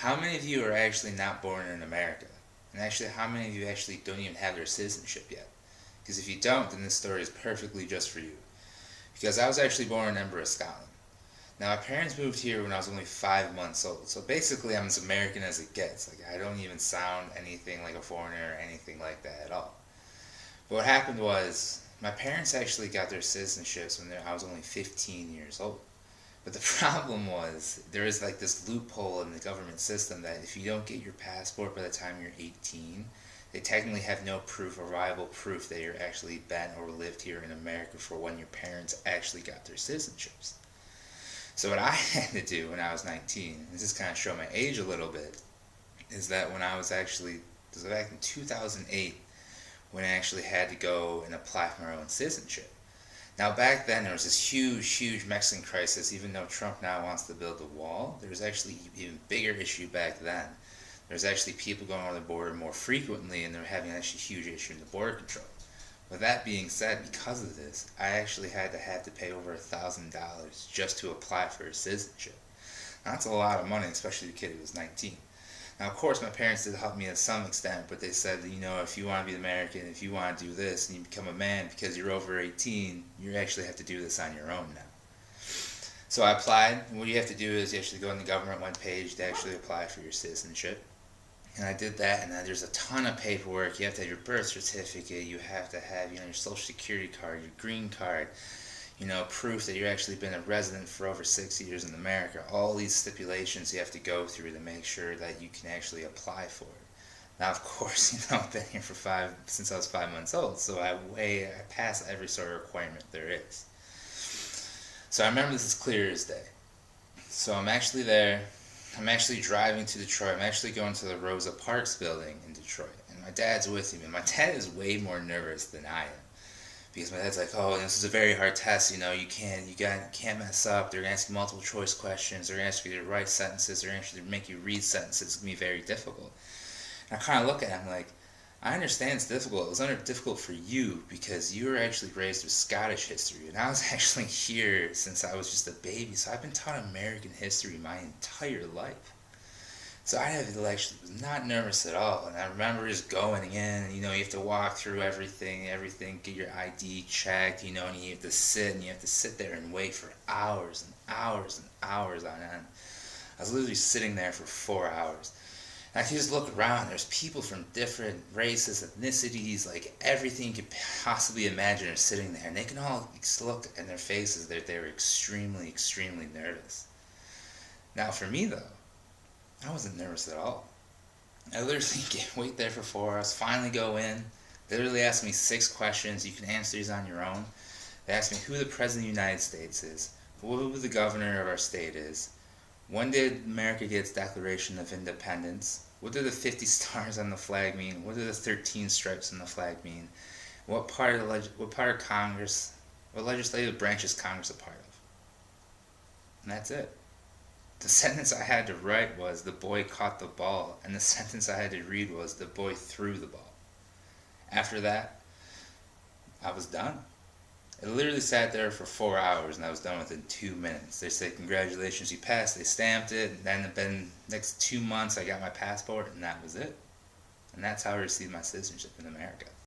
How many of you are actually not born in America? And actually, how many of you actually don't even have their citizenship yet? Because if you don't, then this story is perfectly just for you. Because I was actually born in Edinburgh, Scotland. Now, my parents moved here when I was only 5 months old, so basically I'm as American as it gets. Like, I don't even sound anything like a foreigner or anything like that at all. But what happened was, my parents actually got their citizenships when I was only 15 years old. But the problem was, there is like this loophole in the government system that if you don't get your passport by the time you're 18, they technically have no proof or viable proof that you're actually been or lived here in America for when your parents actually got their citizenships. So what I had to do when I was 19, this is kind of show my age a little bit, is that when I was actually, this was back in 2008, when I actually had to go and apply for my own citizenship. Now back then there was this huge Mexican crisis. Even though Trump now wants to build a wall, there was actually an even bigger issue back then. There was actually people going over the border more frequently, and they were having actually a huge issue in the border control. With that being said, because of this, I actually had to pay over $1,000 just to apply for a citizenship. Now, that's a lot of money, especially the kid who was 19. Now, of course, my parents did help me to some extent, but they said, if you want to be American, if you want to do this and you become a man because you're over 18, you actually have to do this on your own now. So I applied. What you have to do is you actually go on the government webpage to actually apply for your citizenship. And I did that, and then there's a ton of paperwork. You have to have your birth certificate, you have to have your social security card, your green card, proof that you've actually been a resident for over 6 years in America. All these stipulations you have to go through to make sure that you can actually apply for it. Now, of course, I've been here since I was 5 months old, so I pass every sort of requirement there is. So I remember this as clear as day. So I'm actually there. I'm actually driving to Detroit. I'm actually going to the Rosa Parks building in Detroit, and my dad's with me. And my dad is way more nervous than I am, because my dad's like, "Oh, this is a very hard test. You can't mess up. They're gonna ask you multiple choice questions. They're gonna ask you to write sentences. They're gonna actually make you read sentences. It's gonna be very difficult." And I kind of look at him like, I understand it's difficult. It was difficult for you because you were actually raised with Scottish history, and I was actually here since I was just a baby, so I've been taught American history my entire life. So I was not nervous at all, and I remember just going in, and you have to walk through everything, get your ID checked, and you have to sit there and wait for hours and hours and hours on end. I was literally sitting there for 4 hours. And I can just look around, there's people from different races, ethnicities, like everything you could possibly imagine are sitting there, and they can all look in their faces that they're extremely nervous. Now for me though, I wasn't nervous at all. I literally wait there for 4 hours, finally go in. They literally asked me 6 questions. You can answer these on your own. They asked me who the President of the United States is, who the governor of our state is, when did America get its Declaration of Independence, what do the 50 stars on the flag mean, what do the 13 stripes on the flag mean, what part of Congress, what legislative branch is Congress a part of? And that's it. The sentence I had to write was, "The boy caught the ball," and the sentence I had to read was, "The boy threw the ball." After that, I was done. I literally sat there for 4 hours, and I was done within 2 minutes. They said, "Congratulations, you passed." They stamped it, and then the next 2 months I got my passport, and that was it. And that's how I received my citizenship in America.